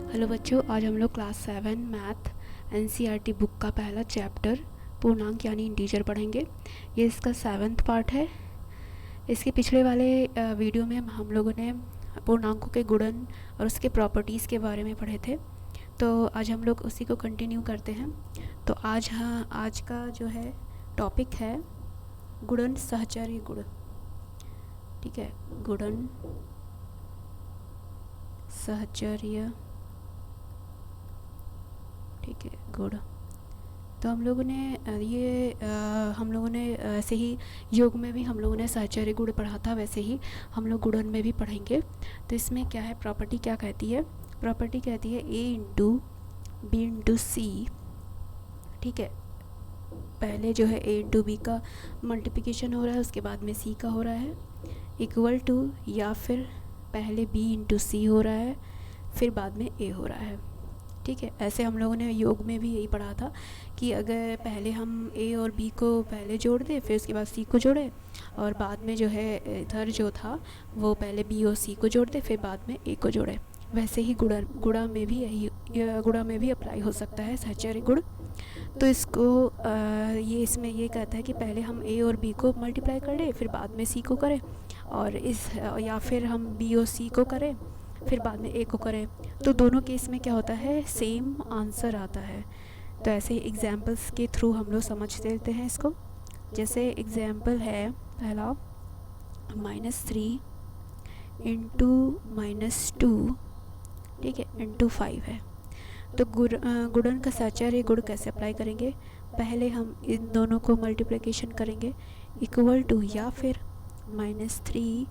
Hello बच्चों, आज हम लोग क्लास 7 मैथ एनसीईआरटी बुक का पहला चैप्टर पूर्णांक यानी इंटीजर पढ़ेंगे। ये इसका 7th पार्ट है। इसके पिछले वाले वीडियो में हम लोगों ने पूर्णांकों के गुणन और उसके प्रॉपर्टीज़ के बारे में पढ़े थे, तो आज हम लोग उसी को कंटिन्यू करते हैं। तो आज का जो है टॉपिक है गुणन सहचर्य गुण। ठीक है, गुणन सहचर्य, ठीक है, गुण। तो हम लोगों ने ऐसे ही योग में भी हम लोगों ने सहचर्य गुण पढ़ा था, वैसे ही हम लोग गुणन में भी पढ़ेंगे। तो इसमें क्या है, प्रॉपर्टी क्या कहती है? प्रॉपर्टी कहती है a into B into c. ठीक है, पहले जो है a इंटू बी का मल्टीप्लिकेशन हो रहा है, उसके बाद में c का हो रहा है, इक्वल टू, या फिर पहले b इंटू सी हो रहा है, फिर बाद में a हो रहा है। ठीक है, ऐसे हम लोगों ने योग में भी यही पढ़ा था कि अगर पहले हम a और b को पहले जोड़ दें, फिर उसके बाद c को जोड़ें, और बाद में जो है इधर जो था वो पहले b और c को जोड़ दें, फिर बाद में a को जोड़ें। वैसे ही गुणा में भी अप्लाई हो सकता है सहचर्य गुण। तो इसको इसमें ये कहता है कि पहले हम a और b को मल्टीप्लाई कर लें, फिर बाद में c को करें, और या फिर हम b और c को करें, फिर बाद में a को करें। तो दोनों केस में क्या होता है, सेम आंसर आता है। तो ऐसे एग्जाम्पल्स के थ्रू हम लोग समझ लेते हैं इसको। जैसे एग्जाम्पल है पहला, -3 इंटू -2, ठीक है, इंटू 5 है। तो गुणन का सहचर्य गुण कैसे अप्लाई करेंगे? पहले हम इन दोनों को मल्टीप्लिकेशन करेंगे, इक्वल टू, या फिर -3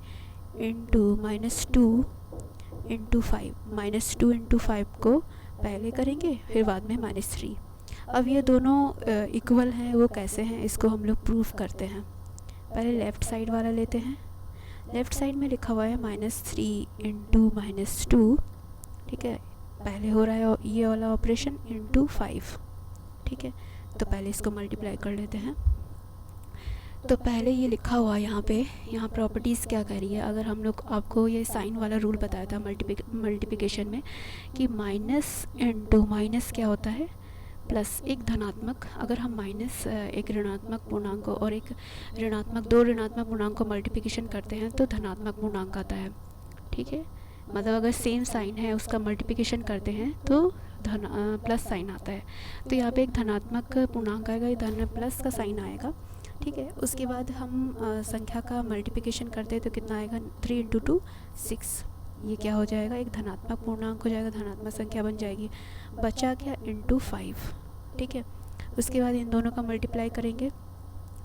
इंटू -2 इंटू 5। -2 इंटू 5 को पहले करेंगे, फिर बाद में -3। अब ये दोनों इक्वल हैं, वो कैसे हैं, इसको हम लोग प्रूफ करते हैं। पहले लेफ़्ट साइड वाला लेते हैं। लेफ़्ट साइड में लिखा हुआ है -3 इंटू -2, ठीक है, पहले हो रहा है ये वाला ऑपरेशन इंटू 5। ठीक है, तो पहले इसको मल्टीप्लाई कर लेते हैं। तो पहले ये लिखा हुआ है यहाँ प्रॉपर्टीज़ क्या कह रही है। अगर हम लोग, आपको ये साइन वाला रूल बताया था मल्टीप्लिकेशन में कि माइनस इंटू माइनस क्या होता है, प्लस। एक धनात्मक, अगर हम एक ऋणात्मक पूर्णांक को और एक दो ऋणात्मक पूर्णांक को मल्टीप्लिकेशन करते हैं तो धनात्मक पूर्णांक आता है। ठीक है, मतलब अगर सेम साइन है उसका मल्टीप्लिकेशन करते हैं तो प्लस साइन आता है। तो यहाँ पे एक धनात्मक पूर्णांक आएगा, धन प्लस का साइन आएगा। ठीक है, उसके बाद हम संख्या का मल्टीप्लिकेशन करते हैं तो कितना आएगा, 3 इंटू 2 6। ये क्या हो जाएगा, एक धनात्मक पूर्णांक हो जाएगा, धनात्मक संख्या बन जाएगी। बचा क्या, इंटू 5। ठीक है, उसके बाद इन दोनों का मल्टीप्लाई करेंगे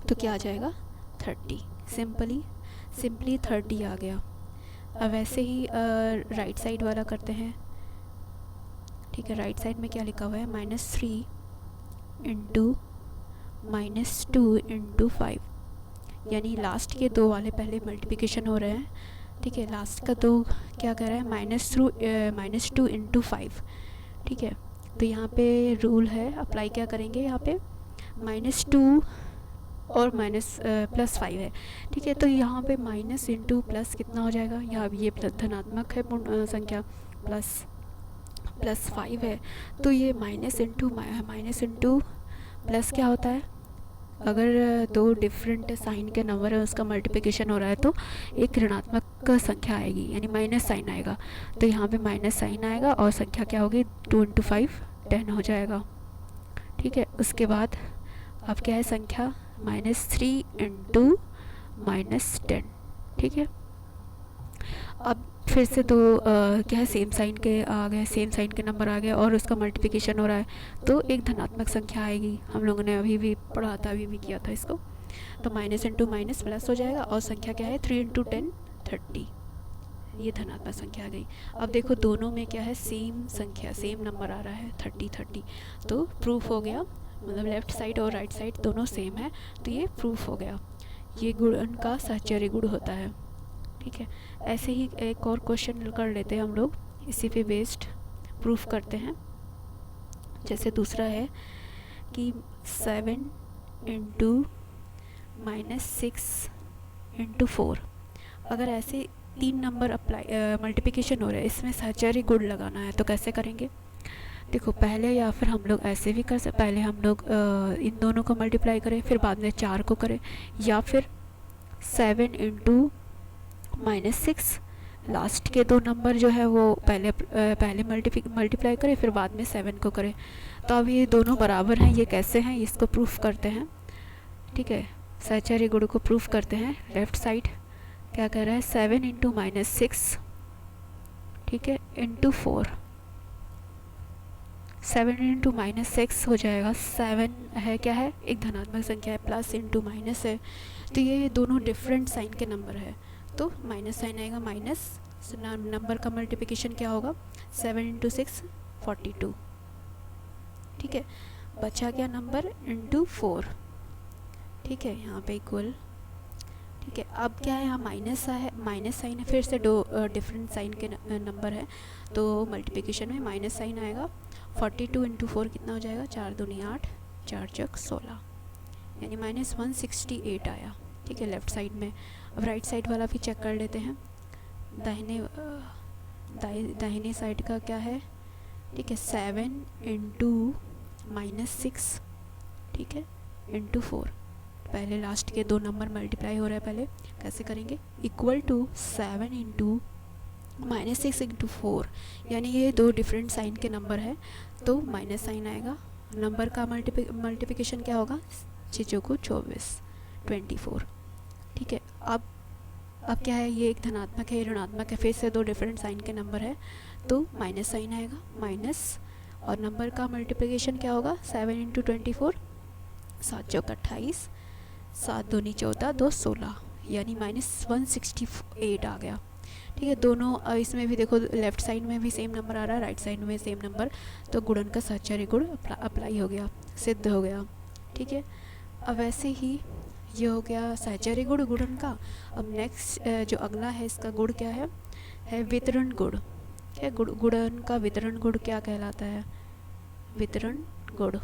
तो क्या आ जाएगा, 30। सिंपली 30 आ गया। अब वैसे ही राइट साइड वाला करते हैं। ठीक है, राइट साइड में क्या लिखा हुआ है, -3 इंटू -2 इंटू 5, यानी लास्ट के दो वाले पहले मल्टीप्लिकेशन हो रहे हैं। ठीक है, लास्ट का दो क्या कह रहा है, -2 इंटू 5। ठीक है, तो यहाँ पे रूल है, अप्लाई क्या करेंगे, यहाँ पे -2 और +5 है। ठीक है, तो यहाँ पे माइनस इंटू प्लस कितना हो जाएगा, यहाँ ये धनात्मक है संख्या, प्लस 5 है, तो ये माइनस इंटू प्लस क्या होता है, अगर दो डिफरेंट साइन के नंबर है उसका मल्टीप्लिकेशन हो रहा है तो एक ऋणात्मक संख्या आएगी, यानी माइनस साइन आएगा। तो यहाँ पे माइनस साइन आएगा और संख्या क्या होगी, 2 इंटू 5 10 हो जाएगा। ठीक है, उसके बाद अब क्या है संख्या, -3 इंटू -10। ठीक है, अब फिर से दो क्या है, सेम साइन के नंबर आ गए और उसका मल्टीप्लिकेशन हो रहा है तो एक धनात्मक संख्या आएगी। हम लोगों ने अभी भी पढ़ा था, अभी भी किया था इसको। तो माइनस इंटू माइनस प्लस हो जाएगा और संख्या क्या है, 3 इंटू 10 30। ये धनात्मक संख्या आ गई। अब देखो दोनों में क्या है, सेम संख्या, सेम नंबर आ रहा है, 30। तो प्रूफ हो गया, मतलब लेफ़्ट साइड और राइट साइड दोनों सेम है, तो ये प्रूफ हो गया। ये गुणन का सहचर्य गुण होता है। ठीक है, ऐसे ही एक और क्वेश्चन कर लेते हैं हम लोग, इसी पे बेस्ड प्रूफ करते हैं। जैसे दूसरा है कि 7 इंटू -6 इंटू 4। अगर ऐसे तीन नंबर अप्लाई मल्टीप्लिकेशन हो रहा है, इसमें सहचर्य गुण लगाना है। तो कैसे करेंगे? देखो, पहले या फिर हम लोग ऐसे भी कर सकते, पहले हम लोग इन दोनों को मल्टीप्लाई करें, फिर बाद में 4 को करें, या फिर 7 इंटू -6, लास्ट के दो नंबर जो है वो पहले मल्टीप्लाई करें, फिर बाद में 7 को करें। तो अब ये दोनों बराबर हैं, ये कैसे हैं इसको प्रूफ करते हैं। ठीक है, सहचर्य गुण को प्रूफ करते हैं। लेफ्ट साइड क्या कह रहा है? 7 इंटू -6, ठीक है, इंटू 4। 7 इंटू -6 हो जाएगा, 7 है क्या है? एक धनात्मक संख्या है, प्लस इंटू माइनस है, तो ये दोनों डिफरेंट साइन के नंबर है, तो माइनस साइन आएगा। माइनस नंबर का मल्टीप्लिकेशन क्या होगा? 7 इंटू 6 42, ठीक है। बचा क्या नंबर? इंटू 4, ठीक है, यहाँ पे इक्वल, ठीक है। अब क्या है? यहाँ माइनस साइन है, फिर से दो डिफरेंट साइन के नंबर है, तो मल्टीप्लिकेशन में माइनस साइन आएगा। 42 इंटू 4 कितना हो जाएगा? 4 दूनी 8, 4 चौक 16, यानी -168 आया, ठीक है, लेफ़्ट साइड में। अब राइट साइड वाला भी चेक कर लेते हैं। दाहिने साइड का क्या है? ठीक है, 7 इंटू -6, ठीक है, इंटू 4। पहले लास्ट के दो नंबर मल्टीप्लाई हो रहा है, पहले कैसे करेंगे? इक्वल टू 7 इंटू -6 इंटू 4, यानी ये दो डिफरेंट साइन के नंबर है, तो माइनस साइन आएगा। नंबर का मल्टीप्लिकेशन क्या होगा? 6 चौको 24, ठीक है। अब क्या है? ये एक धनात्मक है, ये ऋणात्मक है, फिर से दो डिफरेंट साइन के नंबर है, तो माइनस साइन आएगा, माइनस। और नंबर का मल्टीप्लिकेशन क्या होगा? 7 इंटू 24, 7 चौक 28, 7 दूनी 14, 2 16, यानी -168 आ गया, ठीक है। दोनों इसमें भी देखो, लेफ़्ट साइड में भी सेम नंबर आ रहा है, राइट साइड में सेम नंबर, तो गुणन का सहचर्य गुण अप्लाई हो गया, सिद्ध हो गया, ठीक है। अब वैसे ही ये हो गया सहचर्य गुण गुणन का। अब नेक्स्ट जो अगला है, इसका गुण क्या है वितरण गुण। क्या गुणन का वितरण गुण क्या कहलाता है? वितरण गुण।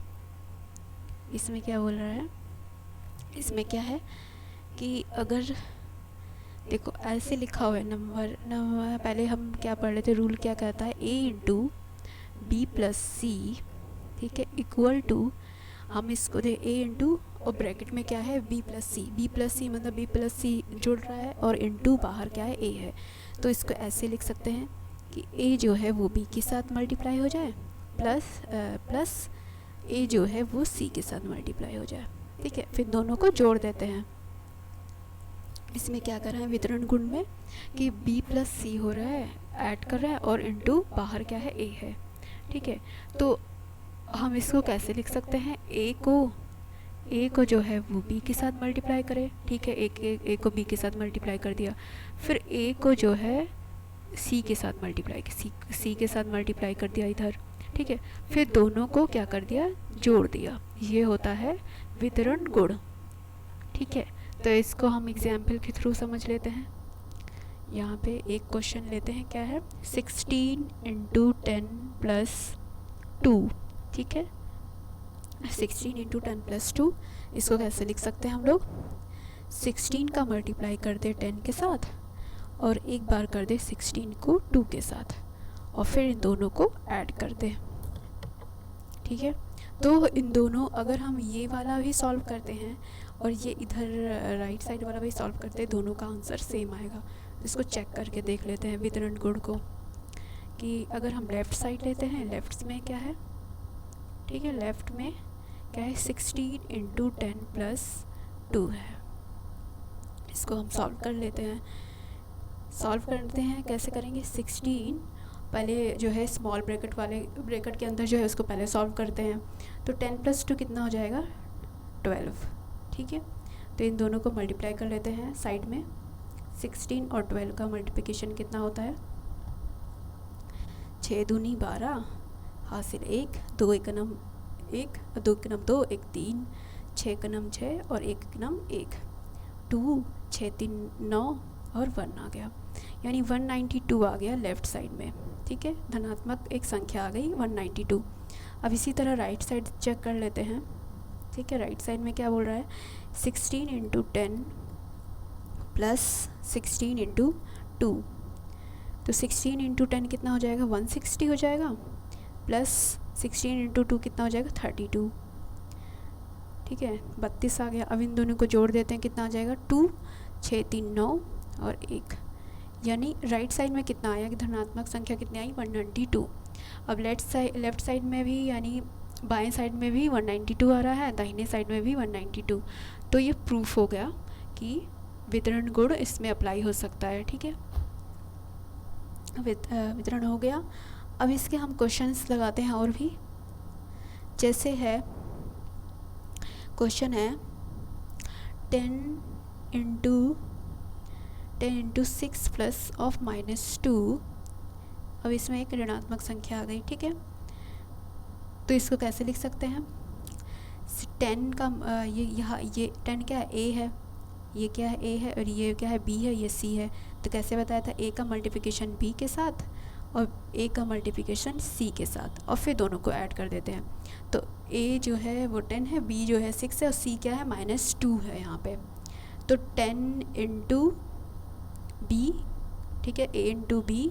इसमें क्या बोल रहा है? इसमें क्या है कि अगर देखो ऐसे लिखा हुआ है नंबर, पहले हम क्या पढ़ रहे थे, रूल क्या कहता है? a इंटू बी प्लस सी, ठीक है, इक्वल टू, हम इसको दे a इंटू, और ब्रैकेट में क्या है? b प्लस सी, मतलब b प्लस सी जुड़ रहा है, और इंटू बाहर क्या है? a है। तो इसको ऐसे लिख सकते हैं कि a जो है वो b के साथ मल्टीप्लाई हो जाए, प्लस a जो है वो c के साथ मल्टीप्लाई हो जाए, ठीक है। फिर दोनों को जोड़ देते हैं। इसमें क्या कर रहे हैं वितरण गुण में कि b प्लस सी हो रहा है, ऐड कर रहा है, और इंटू बाहर क्या है? a है, ठीक है। तो हम इसको कैसे लिख सकते हैं? a को जो है वो b के साथ मल्टीप्लाई करें, ठीक है, a को b के साथ मल्टीप्लाई कर दिया, फिर a को जो है c के साथ सी के साथ मल्टीप्लाई कर दिया इधर, ठीक है। फिर दोनों को क्या कर दिया? जोड़ दिया। ये होता है वितरण गुण, ठीक है। तो इसको हम एग्जाम्पल के थ्रू समझ लेते हैं। यहाँ पे एक क्वेश्चन लेते हैं, क्या है? 16 इंटू 10 प्लस 2, ठीक है, 16 इंटू 10 प्लस 2। इसको कैसे लिख सकते हैं हम लोग? 16 का मल्टीप्लाई कर दे 10 के साथ, और एक बार कर दे 16 को 2 के साथ, और फिर इन दोनों को ऐड कर दे, ठीक है। तो इन दोनों, अगर हम ये वाला भी सॉल्व करते हैं और ये इधर राइट साइड वाला भी सॉल्व करते हैं, दोनों का आंसर सेम आएगा। इसको चेक करके देख लेते हैं वितरण गुण को, कि अगर हम लेफ़्ट साइड लेते हैं, लेफ़्ट में क्या है? ठीक है, लेफ़्ट में क्या है? 16 इंटू 10 प्लस 2 है। इसको हम सॉल्व कर लेते हैं। कैसे करेंगे? 16 पहले जो है स्मॉल ब्रैकेट के अंदर जो है उसको पहले सॉल्व करते हैं, तो 10 प्लस 2 कितना हो जाएगा? 12, ठीक है। तो इन दोनों को मल्टीप्लाई कर लेते हैं साइड में। 16 और 12 का मल्टीप्लिकेशन कितना होता है? 6 दूनी 12, हासिल 1, 2 एकनम 1, 2 एकनम 2, 1 3, 6 एकनम 6 और 1 एकनम 1, 2, 6 3 9 और 1 आ गया, यानी 192 आ गया लेफ़्ट साइड में, ठीक है। धनात्मक एक संख्या आ गई 192। अब इसी तरह राइट साइड चेक कर लेते हैं, ठीक है। राइट साइड में क्या बोल रहा है? 16 इंटू 10 प्लस 16 इंटू 2, तो 16 इंटू 10 कितना हो जाएगा 160 हो जाएगा, प्लस 16 इंटू 2 कितना हो जाएगा 32, ठीक है 32 आ गया। अब इन दोनों को जोड़ देते हैं, कितना आ जाएगा 2 6 3 9 और 1, यानी राइट साइड में कितना आया कि धनात्मक संख्या कितनी आई 192। अब लेफ्ट साइड में भी यानी बाएं साइड में भी 192 आ रहा है, दाहिने साइड में भी 192, तो ये प्रूफ हो गया कि वितरण गुण इसमें अप्लाई हो सकता है, ठीक है। वितरण हो गया। अब इसके हम क्वेश्चंस लगाते हैं और भी, जैसे है क्वेश्चन है 10 इंटू 6 प्लस ऑफ -2। अब इसमें एक ऋणात्मक संख्या आ गई, ठीक है, तो इसको कैसे लिख सकते हैं 10 का ये 10 क्या है a है, ये क्या है a है और ये क्या है b है, ये c है। तो कैसे बताया था a का मल्टीप्लिकेशन b के साथ और a का मल्टीप्लिकेशन c के साथ, और फिर दोनों को ऐड कर देते हैं। तो a जो है वो 10 है, b जो है 6 है और c क्या है -2 है यहाँ पे। तो 10 इंटू b, ठीक है, a इंटू b,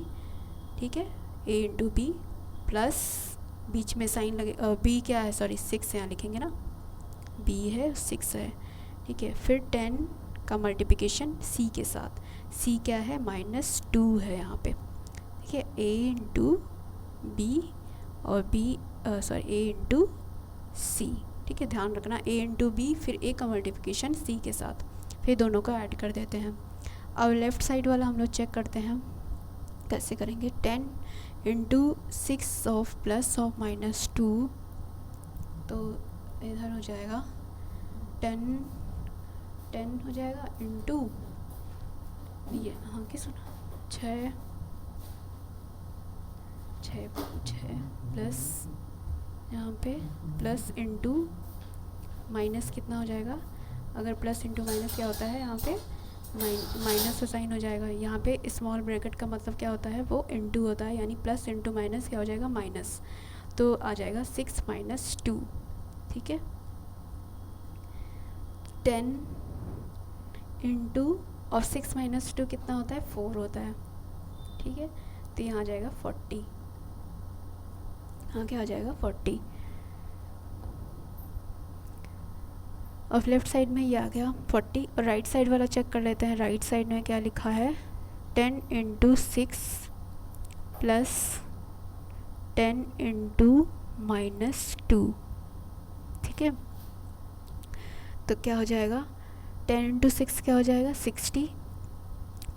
ठीक है, a इंटू b प्लस बीच में साइन लगे b क्या है, सॉरी 6 यहाँ लिखेंगे ना, b है 6 है, ठीक है। फिर 10 का मल्टीप्लिकेशन c के साथ, c क्या है -2 है यहाँ पे, ठीक है, a इंटू b और b a इंटू c, ठीक है, ध्यान रखना a इंटू b फिर a का मल्टीप्लिकेशन c के साथ, फिर दोनों को ऐड कर देते हैं। अब लेफ़्ट साइड वाला हम लोग चेक करते हैं कैसे करेंगे। 10 इंटू 6 ऑफ प्लस ऑफ -2, तो इधर हो जाएगा 10 हो जाएगा इंटू ये हाँ कि सुना 6 प्लस यहाँ पे प्लस इंटू माइनस कितना हो जाएगा, अगर प्लस इंटू माइनस क्या होता है यहाँ पे माइनस का साइन हो जाएगा। यहाँ पे स्मॉल ब्रैकेट का मतलब क्या होता है वो इंटू होता है, यानी प्लस इंटू माइनस क्या हो जाएगा माइनस, तो आ जाएगा 6 - 2, ठीक है। 10 इंटू और 6 - 2 कितना होता है 4 होता है, ठीक है, तो यहाँ आ जाएगा 40, हाँ क्या आ जाएगा 40। और लेफ़्ट साइड में ये आ गया 40, और राइट साइड वाला चेक कर लेते हैं। राइट साइड में क्या लिखा है 10 इंटू 6 प्लस 10 इंटू -2, ठीक है, तो क्या हो जाएगा 10 इंटू 6 क्या हो जाएगा 60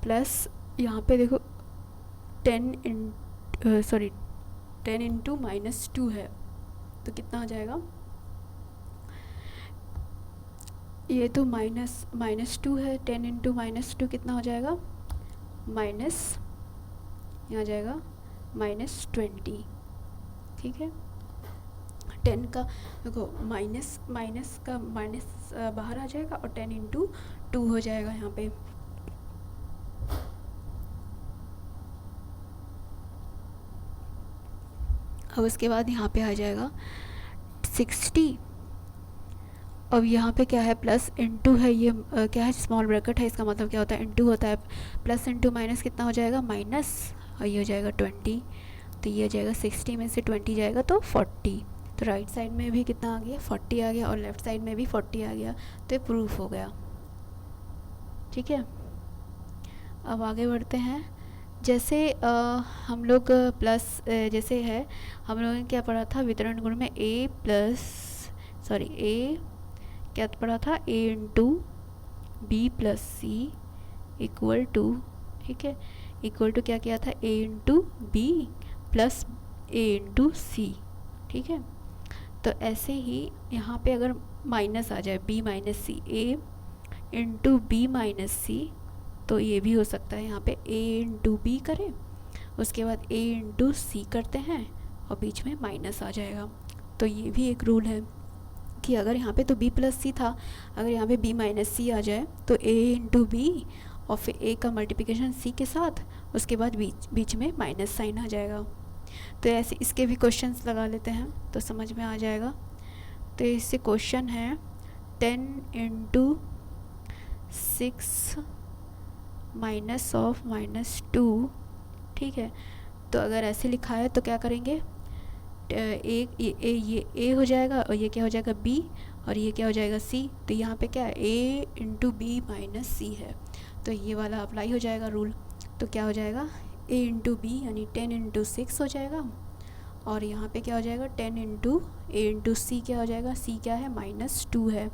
प्लस यहाँ पे देखो 10 इंटू -2 है, तो कितना हो जाएगा, ये तो -2 है, 10 इंटू -2 कितना हो जाएगा माइनस, यहाँ जाएगा -20, ठीक है। 10 का देखो माइनस का माइनस बाहर आ जाएगा और 10 इंटू 2 हो जाएगा यहाँ पे। अब उसके बाद यहाँ पे आ जाएगा 60, अब यहाँ पे क्या है प्लस इंटू है, ये क्या है स्मॉल ब्रैकेट है, इसका मतलब क्या होता है इंटू होता है, प्लस इंटू माइनस कितना हो जाएगा माइनस, और ये हो जाएगा 20, तो ये हो जाएगा 60 में से 20 जाएगा तो 40, तो राइट साइड में भी कितना आ गया 40 आ गया और लेफ़्ट साइड में भी 40 आ गया, तो ये प्रूफ हो गया, ठीक है। अब आगे बढ़ते हैं, जैसे हम लोग प्लस जैसे है हम लोगों ने क्या पढ़ा था वितरण गुण में ए क्या पढ़ा था a into b plus c equal to, ठीक है, इक्वल टू क्या किया था a into b plus a into c, ठीक है। तो ऐसे ही यहाँ पे अगर माइनस आ जाए b minus c, a into b minus c, तो ये भी हो सकता है यहाँ पे a इंटू बी करें, उसके बाद a इंटू सी करते हैं और बीच में माइनस आ जाएगा। तो ये भी एक रूल है कि अगर यहाँ पे तो b प्लस सी था, अगर यहाँ पे b माइनस सी आ जाए तो a इंटू बी और फिर a का मल्टीप्लिकेशन c के साथ, उसके बाद बीच में माइनस साइन आ जाएगा। तो ऐसे इसके भी क्वेश्चंस लगा लेते हैं तो समझ में आ जाएगा। तो इससे क्वेश्चन है 10 इंटू 6 माइनस ऑफ -2, ठीक है। तो अगर ऐसे लिखा है तो क्या करेंगे, ये ए हो जाएगा और ये क्या हो जाएगा बी, और ये क्या हो जाएगा सी। तो यहाँ पे क्या है ए इंटू बी माइनस सी है, तो ये वाला अप्लाई हो जाएगा रूल। तो क्या हो जाएगा ए इंटू बी यानी 10 इंटू 6 हो जाएगा, और यहाँ पे क्या हो जाएगा 10 इंटू ए इंटू सी क्या हो जाएगा, सी क्या है -2 है,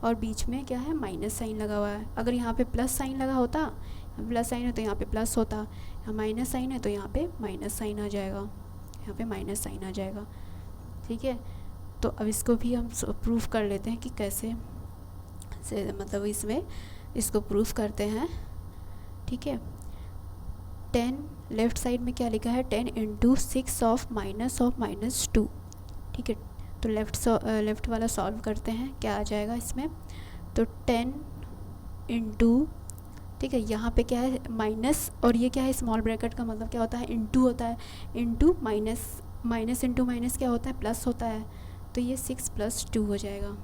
और बीच में क्या है माइनस साइन लगा हुआ है। अगर यहाँ पे प्लस साइन लगा होता, प्लस साइन है तो यहाँ पे प्लस होता, यहाँ माइनस साइन है तो यहाँ पे माइनस साइन आ जाएगा, यहाँ पे माइनस साइन आ जाएगा, ठीक है। तो अब इसको भी हम प्रूफ कर लेते हैं कि कैसे से मतलब इसमें इसको प्रूफ करते हैं, ठीक है। 10 लेफ़्ट साइड में क्या लिखा है 10 इंटू 6 ऑफ -2, ठीक है। तो लेफ़्ट वाला सॉल्व करते हैं, क्या आ जाएगा इसमें, तो 10 इंटू, ठीक है, यहाँ पे क्या है माइनस, और ये क्या है स्मॉल ब्रैकेट का मतलब क्या होता है इंटू होता है, इंटू माइनस इंटू माइनस क्या होता है प्लस होता है, तो ये 6 + 2 हो जाएगा।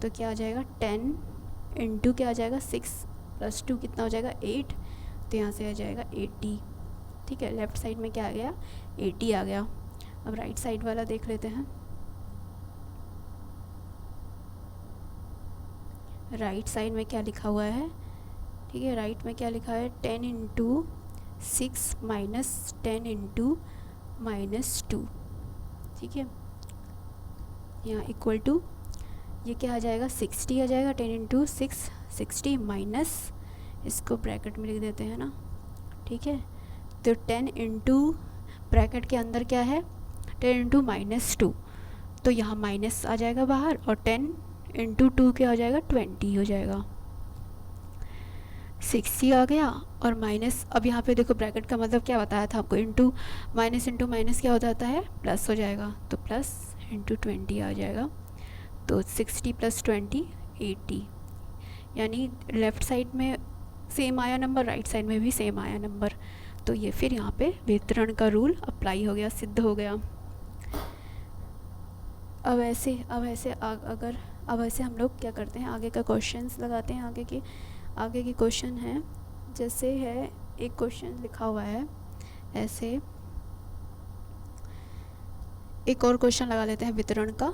तो क्या आ जाएगा 10 इंटू क्या आ जाएगा 6 + 2 कितना हो जाएगा 8, तो यहाँ से आ जाएगा 80, ठीक है। लेफ़्ट साइड में क्या आ गया 80 आ गया। अब राइट साइड वाला देख लेते हैं। राइट साइड में क्या लिखा हुआ है, ठीक है, राइट में क्या लिखा है 10 इंटू 6 माइनस 10 इंटू -2, ठीक है। यहाँ इक्वल टू ये क्या आ जाएगा 60 आ जाएगा, 10 इंटू 6 60 माइनस, इसको ब्रैकेट में लिख देते हैं ना, ठीक है। तो 10 इंटू ब्रैकेट के अंदर क्या है 10 इंटू -2, तो यहाँ माइनस आ जाएगा बाहर, और 10 इंटू 2 क्या हो जाएगा 20 हो जाएगा, 60 आ गया और माइनस। अब यहाँ पे देखो ब्रैकेट का मतलब क्या बताया था आपको, इंटू माइनस क्या हो जाता है प्लस हो जाएगा, तो प्लस इंटू 20 आ जाएगा। तो 60 + 20 80, यानी लेफ़्ट साइड में सेम आया नंबर, राइट साइड में भी सेम आया नंबर। तो ये फिर यहाँ पे वितरण का रूल अप्लाई हो गया, सिद्ध हो गया। अब ऐसे हम लोग क्या करते हैं, आगे का क्वेश्चंस लगाते हैं। आगे की क्वेश्चन है, जैसे है एक क्वेश्चन लिखा हुआ है ऐसे, एक और क्वेश्चन लगा लेते हैं वितरण का।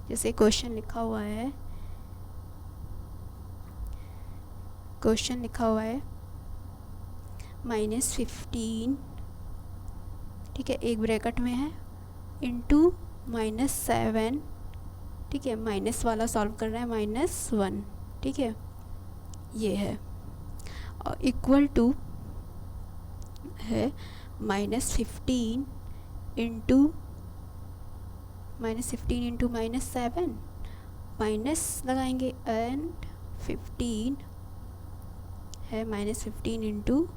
जैसे क्वेश्चन लिखा हुआ है -15, ठीक है, एक ब्रैकेट में है, इंटू -7, ठीक है, माइनस वाला सॉल्व कर रहे हैं -1, ठीक है, ये है, और इक्वल टू है -15 इंटू -7 माइनस लगाएंगे, एंड 15 है -15 इंटू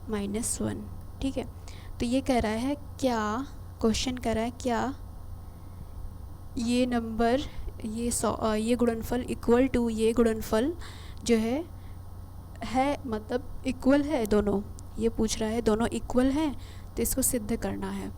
-1, ठीक है। तो ये कह रहा है क्या, क्वेश्चन कह रहा है क्या ये नंबर ये गुणनफल इक्वल टू ये गुणनफल जो है मतलब इक्वल है, दोनों, ये पूछ रहा है दोनों इक्वल हैं, तो इसको सिद्ध करना है,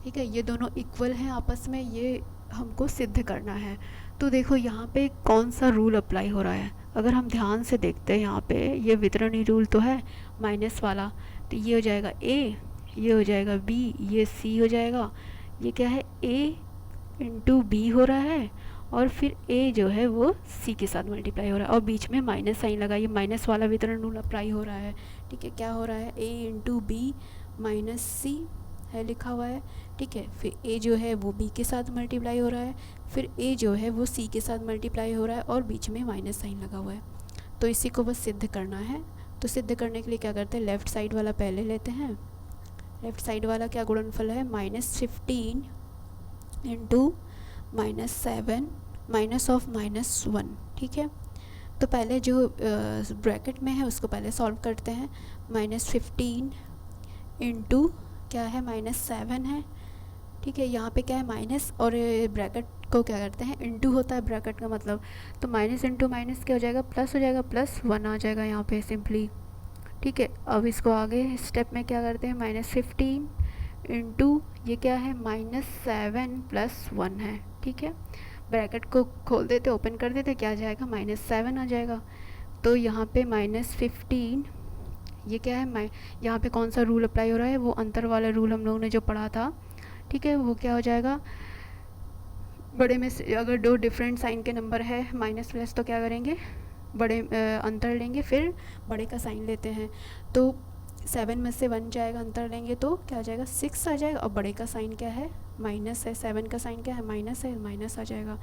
ठीक है। ये दोनों इक्वल हैं आपस में, ये हमको सिद्ध करना है। तो देखो यहाँ पे कौन सा रूल अप्लाई हो रहा है, अगर हम ध्यान से देखते हैं यहाँ पे ये वितरणी रूल तो है माइनस वाला, तो ये हो जाएगा ए, ये हो जाएगा बी, ये सी हो जाएगा, ये क्या है ए इंटू बी हो रहा है, और फिर ए जो है वो सी के साथ मल्टीप्लाई हो रहा है, और बीच में माइनस साइन लगा, ये माइनस वाला वितरण रूल अप्लाई हो रहा है, ठीक है। क्या हो रहा है ए इंटू बी माइनस सी है लिखा हुआ है, ठीक है। फिर ए जो है वो बी के साथ मल्टीप्लाई हो रहा है, फिर ए जो है वो सी के साथ मल्टीप्लाई हो रहा है, और बीच में माइनस साइन लगा हुआ है। तो इसी को बस सिद्ध करना है। तो सिद्ध करने के लिए क्या करते हैं, लेफ़्ट साइड वाला पहले लेते हैं। लेफ़्ट साइड वाला क्या गुणनफल है -15 इंटू -7 माइनस ऑफ -1, ठीक है। तो पहले जो ब्रैकेट में है उसको पहले सॉल्व करते हैं। -15 इंटू क्या है -7 है, ठीक है। यहाँ पे क्या है माइनस, और ब्रैकेट को क्या करते हैं इंटू होता है ब्रैकेट का मतलब, तो माइनस इंटू माइनस क्या हो जाएगा प्लस हो जाएगा, +1 आ जाएगा यहाँ पे सिंपली, ठीक है। अब इसको आगे स्टेप में क्या करते हैं, -15 इंटू ये क्या है -7 + 1 है, ठीक है। ब्रैकेट को खोल देते, ओपन कर देते, क्या आ जाएगा -7 आ जाएगा। तो यहाँ पे -15, ये क्या है, यहाँ पे कौन सा रूल अप्लाई हो रहा है, वो अंतर वाला रूल हम लोगों ने जो पढ़ा था, ठीक है। वो क्या हो जाएगा, बड़े में से अगर दो डिफरेंट साइन के नंबर है माइनस प्लस, तो क्या करेंगे, बड़े अंतर लेंगे, फिर बड़े का साइन लेते हैं। तो 7 में से 1 जाएगा, अंतर लेंगे तो क्या आ जाएगा, 6 आ जाएगा, और बड़े का साइन क्या है, माइनस है, 7 का साइन क्या है, माइनस है, माइनस आ जाएगा।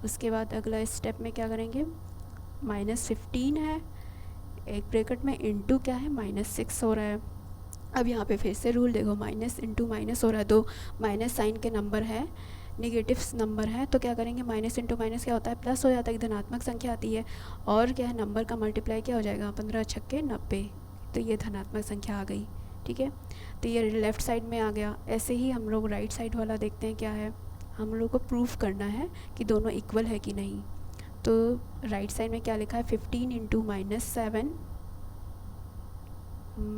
उसके बाद अगला स्टेप में क्या करेंगे, -15 है, एक ब्रैकेट में इंटू क्या है, -6 हो रहा है। अब यहाँ पे फिर से रूल देखो, माइनस इंटू माइनस हो रहा है, तो माइनस साइन के नंबर है, नेगेटिव नंबर है, तो क्या करेंगे, माइनस इंटू माइनस क्या होता है, प्लस हो जाता है, एक धनात्मक संख्या आती है, और क्या है, नंबर का मल्टीप्लाई क्या हो जाएगा, 15 छक्के 90, तो ये धनात्मक संख्या आ गई, ठीक है। तो ये लेफ़्ट साइड में आ गया। ऐसे ही हम लोग राइट साइड वाला देखते हैं क्या है, हम लोग को प्रूफ करना है कि दोनों इक्वल है कि नहीं। तो राइट साइड में क्या लिखा है, 15 इंटू -7,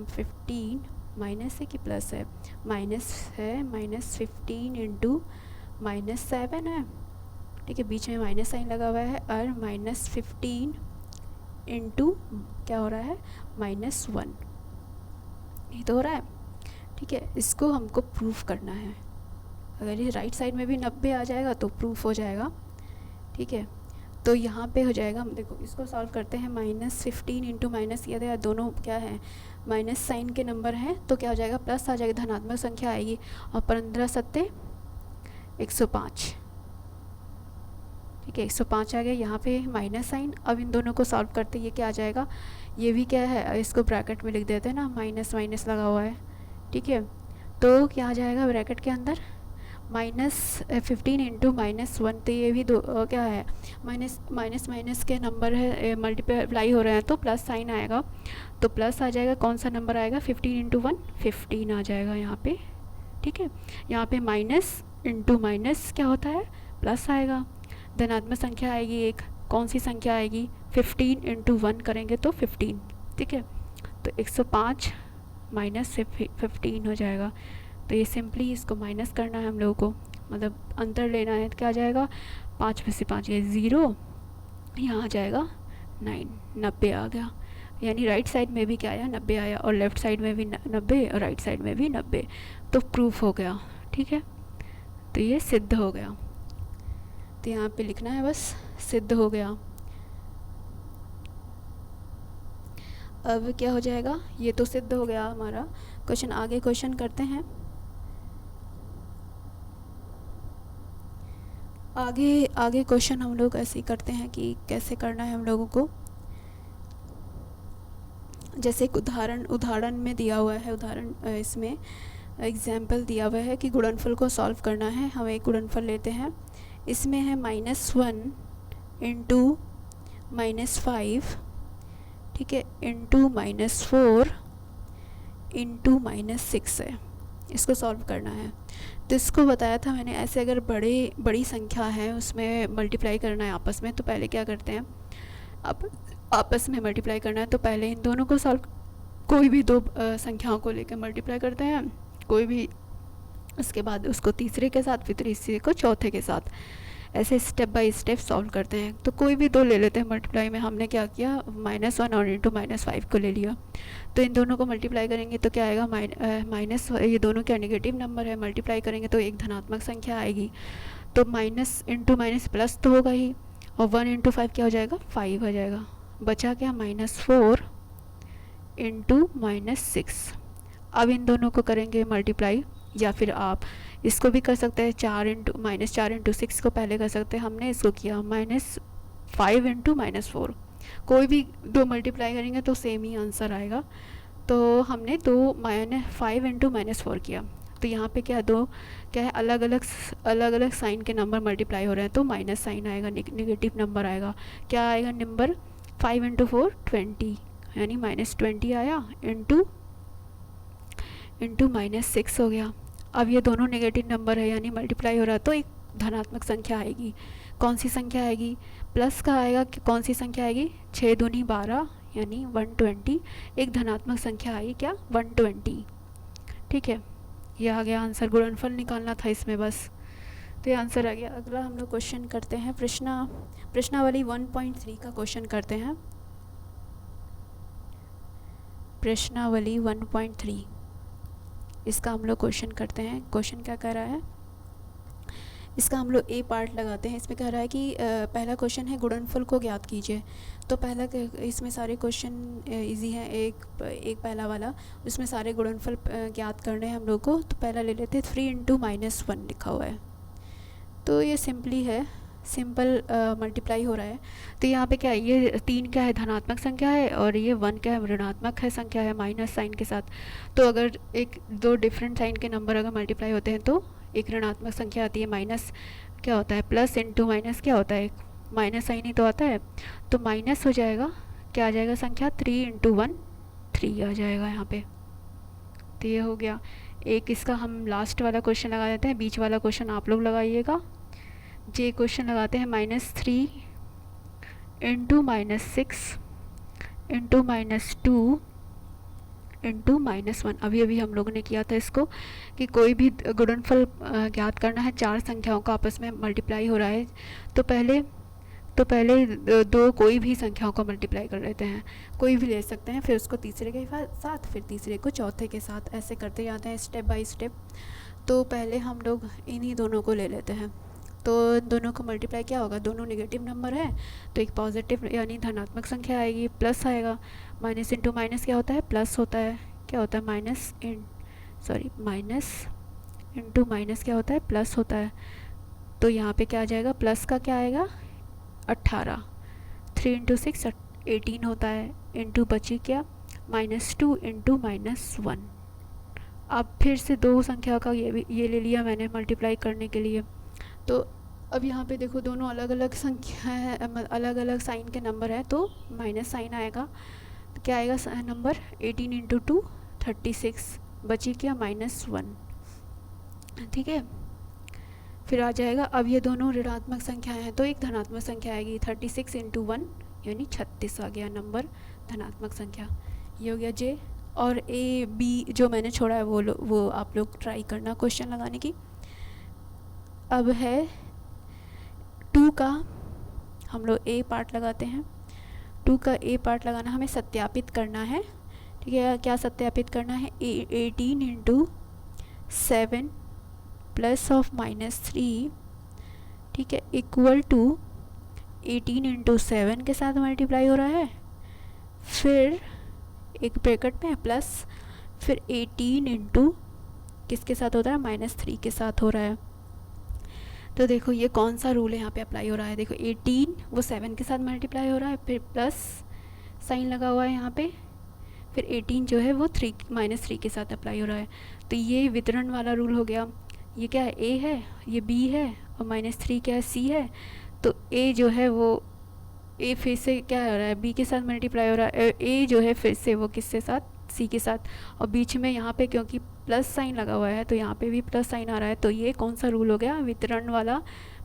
15 माइनस है कि प्लस है, माइनस है, -15 इंटू -7 है, ठीक है, बीच में माइनस साइन लगा हुआ है, और -15 इंटू क्या हो रहा है, -1, ये तो हो रहा है, ठीक है। इसको हमको प्रूफ करना है। अगर ये राइट साइड में भी 90 आ जाएगा तो प्रूफ हो जाएगा, ठीक है। तो यहाँ पे हो जाएगा, देखो इसको सॉल्व करते हैं, -15 इंटू माइनस किया था, दोनों क्या है, माइनस साइन के नंबर हैं, तो क्या हो जाएगा, प्लस आ जाएगा, धनात्मक संख्या आएगी, और 15 सत्ते 105, ठीक है, 105 आ गया। यहाँ पे माइनस साइन, अब इन दोनों को सॉल्व करते ये क्या आ जाएगा, ये भी क्या है, इसको ब्रैकेट में लिख देते हैं ना, माइनस माइनस लगा हुआ है, ठीक है। तो क्या आ जाएगा ब्रैकेट के अंदर, -15 इंटू -1, तो ये भी दो क्या है, माइनस के नंबर है, मल्टीप्लाई हो रहे हैं, तो प्लस साइन आएगा, तो प्लस आ जाएगा, कौन सा नंबर आएगा, 15 इंटू 1 15 आ जाएगा यहाँ पे, ठीक है। यहाँ पे माइनस इंटू माइनस क्या होता है, प्लस आएगा, धनात्मक संख्या आएगी एक, कौन सी संख्या आएगी, 15 इंटू 1 करेंगे तो 15, ठीक है। तो 105 माइनस से 15 हो जाएगा। तो ये सिंपली इसको माइनस करना है हम लोगों को, मतलब अंतर लेना है, तो क्या आ जाएगा, 5 में से 5 ये 0, यहाँ आ जाएगा 9, 90 आ गया। यानी राइट साइड में भी क्या आया, 90 आया, और लेफ़्ट साइड में भी 90, और राइट साइड में भी 90, तो प्रूफ हो गया, ठीक है। तो ये सिद्ध हो गया, तो यहाँ पे लिखना है बस, सिद्ध हो गया। अब क्या हो जाएगा, ये तो सिद्ध हो गया हमारा क्वेश्चन। आगे क्वेश्चन करते हैं, आगे क्वेश्चन हम लोग ऐसे ही करते हैं कि कैसे करना है हम लोगों को। जैसे एक उदाहरण में दिया हुआ है, इसमें एग्जाम्पल दिया हुआ है कि गुणनफल को सॉल्व करना है। हम एक गुणनफल लेते हैं, इसमें है -1 इंटू -5, ठीक है, इंटू -4 इंटू -6 है, इसको सॉल्व करना है। तो इसको बताया था मैंने, ऐसे अगर बड़ी संख्या है उसमें मल्टीप्लाई करना है आपस में, तो पहले क्या करते हैं, अब आपस में मल्टीप्लाई करना है तो पहले इन दोनों को सॉल्व, कोई भी दो संख्याओं को लेकर मल्टीप्लाई करते हैं, कोई भी, उसके बाद उसको तीसरे के साथ, फिर तीसरे को चौथे के साथ, ऐसे स्टेप बाय स्टेप सॉल्व करते हैं। तो कोई भी दो ले लेते हैं मल्टीप्लाई में, हमने क्या किया, -1 और इंटू -5 को ले लिया। तो इन दोनों को मल्टीप्लाई करेंगे तो क्या आएगा, माइनस, ये दोनों क्या नेगेटिव नंबर है, मल्टीप्लाई करेंगे तो एक धनात्मक संख्या आएगी, तो माइनस इंटू माइनस प्लस तो होगा ही, और 1 इंटू 5 क्या हो जाएगा, 5 हो जाएगा। बचा क्या, -4 इंटू -6। अब इन दोनों को करेंगे मल्टीप्लाई, या फिर आप इसको भी कर सकते हैं, -4 इंटू 6 को पहले कर सकते हैं, हमने इसको किया -5 इंटू -4। कोई भी दो मल्टीप्लाई करेंगे तो सेम ही आंसर आएगा, तो हमने 5 इंटू -4 किया। तो यहाँ पे क्या है, अलग अलग साइन के नंबर मल्टीप्लाई हो रहे हैं, तो माइनस साइन आएगा, नेगेटिव नंबर आएगा। क्या आएगा नंबर, 5 इंटू 4 20, यानी -20 आया, इंटू -6 हो गया। अब ये दोनों नेगेटिव नंबर है, यानी मल्टीप्लाई हो रहा है, तो एक धनात्मक संख्या आएगी। कौन सी संख्या आएगी, प्लस का आएगा, कि कौन सी संख्या आएगी, 6 दूनी 12, यानी 120, एक धनात्मक संख्या आई क्या, 120, ठीक है। ये आ गया आंसर, गुणनफल निकालना था इसमें बस, तो ये आंसर आ गया। अगला हम लोग क्वेश्चन करते हैं, प्रश्नावली 1.3 का क्वेश्चन करते हैं। प्रश्नावली 1.3 इसका हम लोग क्वेश्चन करते हैं। क्वेश्चन क्या कह रहा है, इसका हम लोग ए पार्ट लगाते हैं। इसमें कह रहा है कि पहला क्वेश्चन है गुणनफल को ज्ञात कीजिए। तो पहला इसमें सारे क्वेश्चन इजी हैं। एक पहला वाला, उसमें सारे गुणनफल ज्ञात करने हैं हम लोग को। तो पहला ले लेते हैं 3 इंटू -1 लिखा हुआ है। तो ये सिंपली है, सिंपल मल्टीप्लाई हो रहा है। तो यहाँ पे क्या है, ये 3 क्या है, धनात्मक संख्या है, और ये 1 क्या है, ऋणात्मक है संख्या है, माइनस साइन के साथ। तो अगर एक दो डिफरेंट साइन के नंबर अगर मल्टीप्लाई होते हैं तो एक ऋणात्मक संख्या आती है, माइनस क्या होता है, प्लस इंटू माइनस क्या होता है, माइनस साइन ही तो आता है। तो माइनस हो जाएगा, क्या आ जाएगा संख्या, 3 इंटू 1 3 आ जाएगा यहाँ पे। तो ये हो गया एक। इसका हम लास्ट वाला क्वेश्चन लगा देते हैं, बीच वाला क्वेश्चन आप लोग लगाइएगा। जे क्वेश्चन लगाते हैं -3 इंटू -6 इंटू -2 इंटू -1। अभी हम लोगों ने किया था इसको कि कोई भी गुणनफल ज्ञात करना है, 4 संख्याओं का आपस में मल्टीप्लाई हो रहा है। तो पहले दो कोई भी संख्याओं को मल्टीप्लाई कर लेते हैं, कोई भी ले सकते हैं, फिर उसको तीसरे के साथ, फिर तीसरे को चौथे के साथ, ऐसे करते जाते हैं स्टेप बाय स्टेप। तो पहले हम लोग इन्हीं दोनों को ले लेते हैं। तो दोनों को मल्टीप्लाई क्या होगा, दोनों नेगेटिव नंबर है तो एक पॉजिटिव यानी धनात्मक संख्या आएगी, प्लस आएगा। माइनस इंटू माइनस क्या होता है, प्लस होता है। क्या होता है, माइनस इंटू माइनस क्या होता है, प्लस होता है। तो यहाँ पे क्या आ जाएगा, प्लस का क्या आएगा, 18। 3 इंटू 6 18 होता है, इंटू बची क्या, -2 इंटू -1। अब फिर से दो संख्या का ये ले लिया मैंने मल्टीप्लाई करने के लिए। तो अब यहाँ पे देखो दोनों अलग अलग संख्या है, अलग अलग साइन के नंबर है, तो माइनस साइन आएगा। तो क्या आएगा नंबर, 18 इंटू 2 36, बची क्या, -1। ठीक है, फिर आ जाएगा। अब ये दोनों ऋणात्मक संख्याएं हैं तो एक धनात्मक संख्या आएगी, 36 इंटू 1 यानी 36 आ गया नंबर, धनात्मक संख्या। ये हो गया जे। और ए बी जो मैंने छोड़ा है वो आप लोग ट्राई करना क्वेश्चन लगाने की। अब है 2 का, हम लोग ए पार्ट लगाते हैं। 2 का ए पार्ट लगाना, हमें सत्यापित करना है। ठीक है, क्या सत्यापित करना है, 18 इंटू 7 प्लस ऑफ -3, ठीक है, इक्वल टू 18 इंटू 7 के साथ मल्टीप्लाई हो रहा है, फिर एक ब्रैकेट में प्लस, फिर 18 इंटू किसके साथ होता है, -3 के साथ हो रहा है। तो देखो ये कौन सा रूल है यहाँ पे अप्लाई हो रहा है, देखो 18 वो 7 के साथ मल्टीप्लाई हो रहा है, फिर प्लस साइन लगा हुआ है यहाँ पे, फिर 18 जो है वो -3 के साथ अप्लाई हो रहा है। तो ये वितरण वाला रूल हो गया। ये क्या है, ए है, ये बी है, और -3 क्या है, सी है। तो ए जो है वो ए फिर से क्या हो रहा है, बी के साथ मल्टीप्लाई हो रहा है, ए जो है फिर से वो किसके साथ, सी के साथ, और बीच में यहाँ पे क्योंकि प्लस साइन लगा हुआ है तो यहाँ पे भी प्लस साइन आ रहा है। तो ये कौन सा रूल हो गया, वितरण वाला,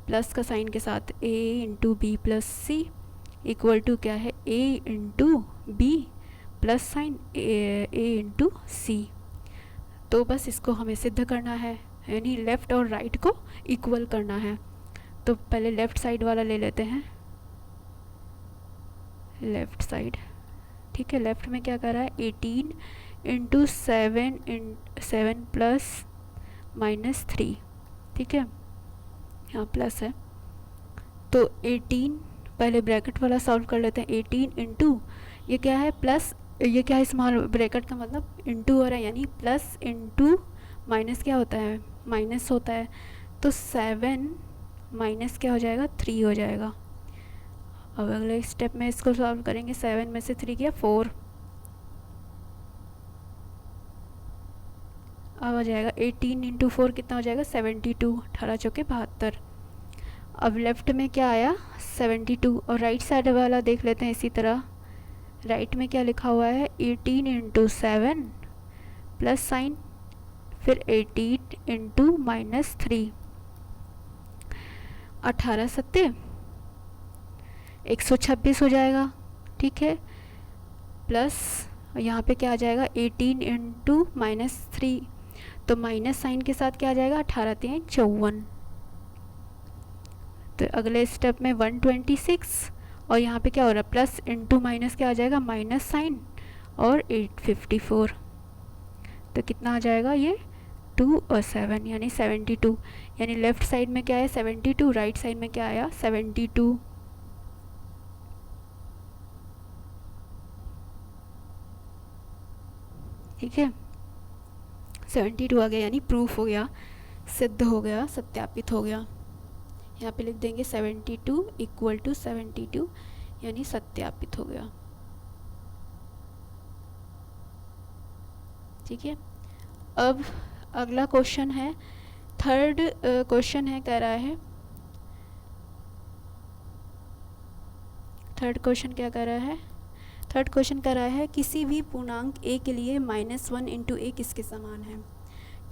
प्लस का साइन के साथ a into b plus c equal to क्या है, a into b plus sign a into c. तो बस इसको हमें सिद्ध करना है, यानी लेफ़्ट और राइट को इक्वल करना है। तो पहले लेफ़्ट साइड वाला ले लेते हैं, लेफ़्ट साइड। ठीक है, लेफ़्ट में क्या कर रहा है, 18 इंटू 7 प्लस -3, ठीक है, यहाँ प्लस है। तो 18 पहले ब्रैकेट वाला सॉल्व कर लेते हैं, 18 इंटू ये क्या है, प्लस, ये क्या है, स्मॉल ब्रैकेट का मतलब इंटू हो रहा है, यानी प्लस इंटू माइनस क्या होता है, माइनस होता है। तो 7 माइनस क्या हो जाएगा, 3 हो जाएगा। अब अगले स्टेप में इसको सॉल्व करेंगे, 7 में से 3 किया 4। अब आ जाएगा 18 इंटू 4 कितना हो जाएगा, 72, 18 चौके 72। अब लेफ़्ट में क्या आया, 72, और राइट साइड वाला देख लेते हैं इसी तरह। राइट में क्या लिखा हुआ है, 18 इंटू 7 प्लस साइन, फिर 18 इंटू -3, 18 सत्ते 126 हो जाएगा। ठीक है, प्लस यहाँ पे क्या आ जाएगा, 18 इंटू -3, तो माइनस साइन के साथ क्या आ जाएगा, 18 3 54। तो अगले स्टेप में 126, और यहाँ पे क्या हो रहा है, प्लस इंटू माइनस क्या आ जाएगा, माइनस साइन, और 854, तो कितना आ जाएगा ये 2 और 7 यानी 72, यानी लेफ़्ट साइड में क्या है 72, राइट साइड में क्या आया 72। ठीक है, 72 आ गया यानी प्रूफ हो गया, सिद्ध हो गया, सत्यापित हो गया। यहाँ पे लिख देंगे 72 इक्वल टू 72 यानी सत्यापित हो गया। ठीक है, अब अगला क्वेश्चन है, थर्ड क्वेश्चन है, कह रहा है, थर्ड क्वेश्चन क्या कह रहा है, थर्ड क्वेश्चन कह रहा है किसी भी पूर्णांक a के लिए -1 इंटू a किसके समान है।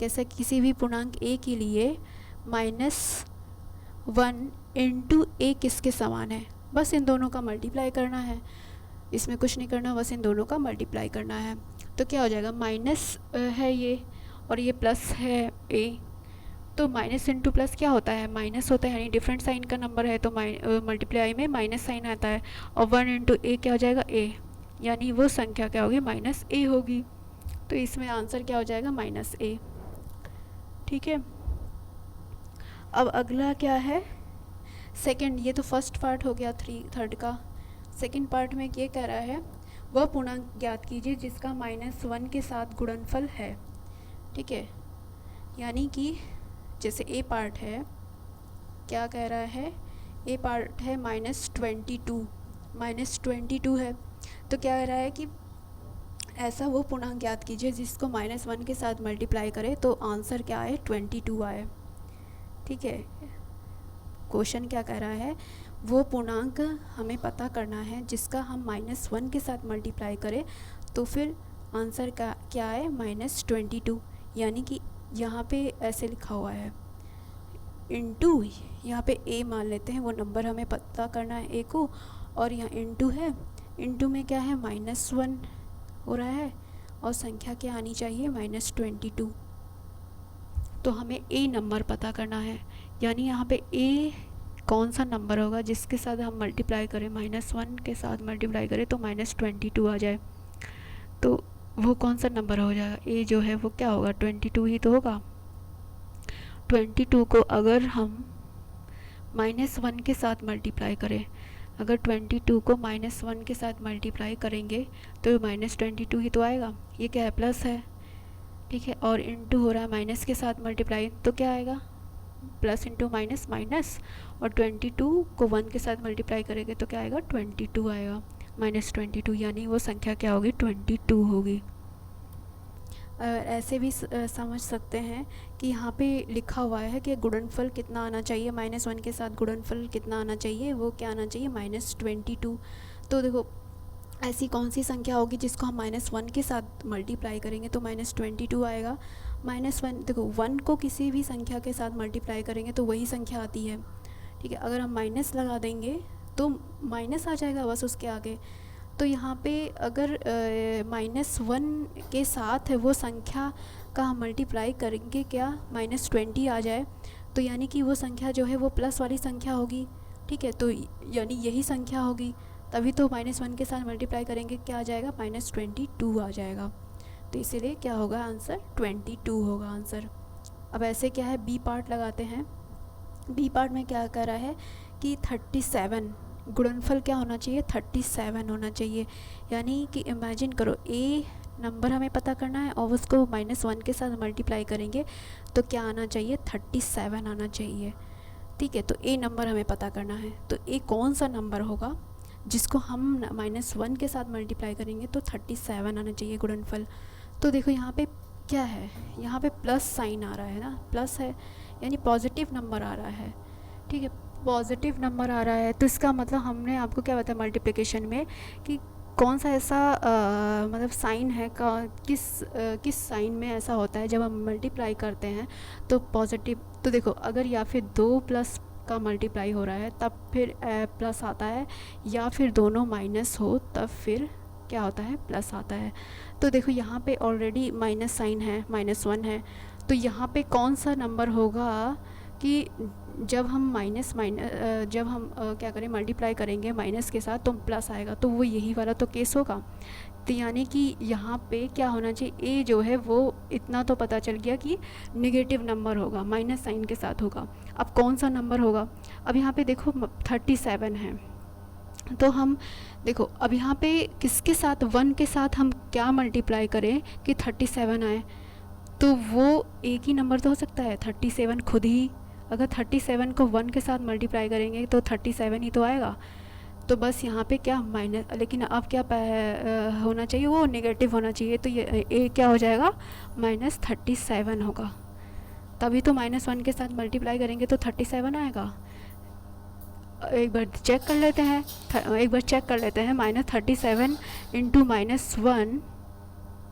कैसे, किसी भी पूर्णांक a के लिए -1 इंटू a किसके समान है, बस इन दोनों का मल्टीप्लाई करना है, इसमें कुछ नहीं करना, बस इन दोनों का मल्टीप्लाई करना है। तो क्या हो जाएगा, माइनस है ये और ये प्लस है a, तो माइनस इंटू प्लस क्या होता है, माइनस होता है, यानी डिफरेंट साइन का नंबर है तो मल्टीप्लाई में माइनस साइन आता है, और 1 इंटू a क्या हो जाएगा a, यानी वो संख्या क्या होगी -a होगी, तो इसमें आंसर क्या हो जाएगा -a। ठीक है, अब अगला क्या है, सेकंड, ये तो फर्स्ट पार्ट हो गया थर्ड का। सेकंड पार्ट में ये कह रहा है वह पूर्णांक ज्ञात कीजिए जिसका -1 के साथ गुणनफल है। ठीक है, यानी कि जैसे ए पार्ट है, क्या कह रहा है, ए पार्ट है -22 है, तो क्या कह रहा है कि ऐसा वो पूर्णांक ज्ञात कीजिए जिसको -1 के साथ मल्टीप्लाई करे तो आंसर क्या आए 22 आए। ठीक है, क्वेश्चन क्या कह रहा है, वो पूर्णांक हमें पता करना है जिसका हम -1 के साथ मल्टीप्लाई करें तो फिर आंसर का क्या आए -22, यानी कि यहाँ पे ऐसे लिखा हुआ है इंटू, यहाँ पे a मान लेते हैं, वो नंबर हमें पता करना है a को, और यहाँ इंटू है, इंटू में क्या है -1 हो रहा है और संख्या क्या आनी चाहिए -22, तो हमें a नंबर पता करना है, यानी यहाँ पे a कौन सा नंबर होगा जिसके साथ हम मल्टीप्लाई करें, -1 के साथ मल्टीप्लाई करें तो -22 आ जाए, तो वो कौन सा नंबर हो जाएगा, a जो है वो क्या होगा 22 ही तो होगा। 22 को अगर हम -1 के साथ मल्टीप्लाई करें, अगर 22 को -1 के साथ मल्टीप्लाई करेंगे तो -22 ही तो आएगा, ये क्या है प्लस है। ठीक है, और इंटू हो रहा है माइनस के साथ मल्टीप्लाई, तो क्या आएगा प्लस इंटू माइनस माइनस, और 22 को 1 के साथ मल्टीप्लाई करेंगे तो क्या आएगा 22 आएगा, -22, यानी वो संख्या क्या होगी 22 होगी। ऐसे भी समझ सकते हैं कि यहाँ पे लिखा हुआ है कि गुणनफल कितना आना चाहिए, -1 के साथ गुणनफल कितना आना चाहिए, वो क्या आना चाहिए -22। तो देखो ऐसी कौन सी संख्या होगी जिसको हम -1 के साथ मल्टीप्लाई करेंगे तो -22 आएगा। -1 देखो 1 को किसी भी संख्या के साथ मल्टीप्लाई करेंगे तो वही संख्या आती है। ठीक है, अगर हम माइनस लगा देंगे तो माइनस आ जाएगा बस उसके आगे। तो यहाँ पे अगर -1 के साथ वो संख्या का हम मल्टीप्लाई करेंगे क्या -20 आ जाए, तो यानी कि वो संख्या जो है वो प्लस वाली संख्या होगी। ठीक है, तो यानी यही संख्या होगी, तभी तो -1 के साथ मल्टीप्लाई करेंगे क्या आ जाएगा -22 आ जाएगा। तो इसीलिए क्या होगा आंसर 22 होगा आंसर। अब ऐसे क्या है बी पार्ट लगाते हैं। बी पार्ट में क्या कर रहा है कि 37 गुणनफल क्या होना चाहिए 37 होना चाहिए। यानी कि इमेजिन करो ए नंबर हमें पता करना है और उसको -1 के साथ मल्टीप्लाई करेंगे तो क्या आना चाहिए 37 आना चाहिए। ठीक है, तो ए नंबर हमें पता करना है, तो ए कौन सा नंबर होगा जिसको हम -1 के साथ मल्टीप्लाई करेंगे तो 37 आना चाहिए गुणनफल। तो देखो यहाँ पे क्या है, यहाँ पे प्लस साइन आ रहा है ना, प्लस है यानी पॉजिटिव नंबर आ रहा है। ठीक है, पॉजिटिव नंबर आ रहा है तो इसका मतलब हमने आपको क्या बताया मल्टीप्लिकेशन में कि कौन सा ऐसा मतलब साइन है किस साइन में ऐसा होता है जब हम मल्टीप्लाई करते हैं तो पॉजिटिव। तो देखो अगर या फिर 2 प्लस का मल्टीप्लाई हो रहा है तब फिर प्लस आता है, या फिर दोनों माइनस हो तब फिर क्या होता है प्लस आता है। तो देखो यहाँ पे ऑलरेडी माइनस साइन है, -1 है, तो यहाँ पे कौन सा नंबर होगा कि जब हम जब हम क्या करें, मल्टीप्लाई करेंगे माइनस के साथ तो प्लस आएगा, तो वो यही वाला तो केस होगा। तो यानी कि यहाँ पे क्या होना चाहिए, ए जो है वो इतना तो पता चल गया कि नेगेटिव नंबर होगा, माइनस साइन के साथ होगा। अब कौन सा नंबर होगा, अब यहाँ पे देखो 37 है, तो हम देखो अब यहाँ पे किसके साथ, 1 के साथ हम क्या मल्टीप्लाई करें कि 37 आए, तो वो एक ही नंबर तो हो सकता है 37 खुद ही। अगर 37 को 1 के साथ मल्टीप्लाई करेंगे तो 37 ही तो आएगा। तो बस यहाँ पे क्या माइनस, लेकिन अब क्या होना चाहिए, वो नेगेटिव होना चाहिए, तो ये ए क्या हो जाएगा, -37 होगा। तभी तो -1 के साथ मल्टीप्लाई करेंगे तो 37 आएगा। एक बार चेक कर लेते हैं, -37 इंटू -1,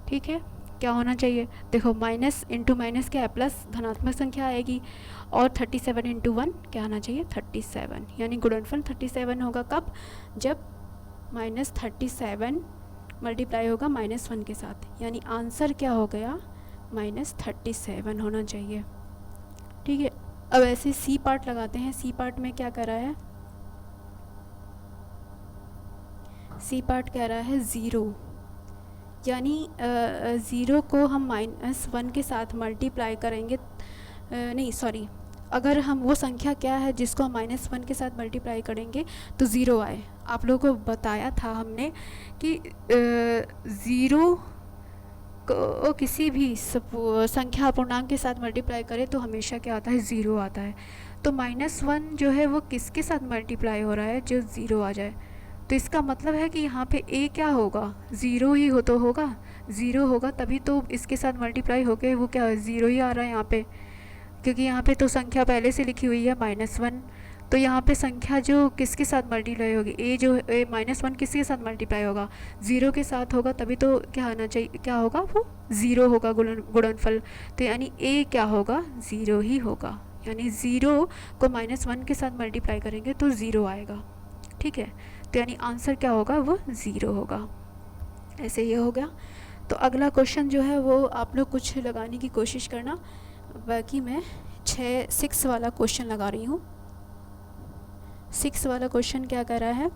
ठीक है, क्या होना चाहिए, देखो माइनस इंटू माइनस क्या है, प्लस धनात्मक संख्या आएगी, और 37 इंटू 1 क्या आना चाहिए, 37, यानी गुणनफल 37 होगा। कब, जब -37 मल्टीप्लाई होगा -1 के साथ, यानी आंसर क्या हो गया, -37 होना चाहिए। ठीक है, अब ऐसे सी पार्ट लगाते हैं। सी पार्ट में क्या कर रहा है, सी पार्ट कह रहा है 0, यानी 0 को हम -1 के साथ मल्टीप्लाई करेंगे, नहीं सॉरी, अगर हम वो संख्या क्या है जिसको हम -1 के साथ मल्टीप्लाई करेंगे तो 0 आए। आप लोगों को बताया था हमने कि 0 को किसी भी संख्या पूर्णांक के साथ मल्टीप्लाई करें तो हमेशा क्या आता है, 0 आता है। तो -1 जो है वो किसके साथ मल्टीप्लाई हो रहा है, जो 0 आ जाए, तो इसका मतलब है कि यहाँ पे ए क्या होगा, 0 ही हो तो होगा, 0 होगा तभी तो इसके साथ मल्टीप्लाई होके वो क्या 0 ही आ रहा है यहाँ पे, क्योंकि यहाँ पे तो संख्या पहले से लिखी हुई है -1। तो यहाँ पे संख्या जो किसके साथ मल्टीप्लाई होगी, ए जो -1 किसके साथ मल्टीप्लाई होगा, 0 के साथ होगा, तभी तो क्या आना चाहिए, क्या होगा, वो 0 होगा गुणनफल। तो यानी ए क्या होगा, 0 ही होगा, यानी 0 को -1 के साथ मल्टीप्लाई करेंगे तो 0 आएगा। ठीक है, तो यानी आंसर क्या होगा, वो 0 होगा। ऐसे ये हो गया। तो अगला क्वेश्चन जो है वो आप लोग कुछ लगाने की कोशिश करना, बाकी मैं 6 वाला क्वेश्चन लगा रही हूँ। 6 वाला क्वेश्चन क्या कर रहा है,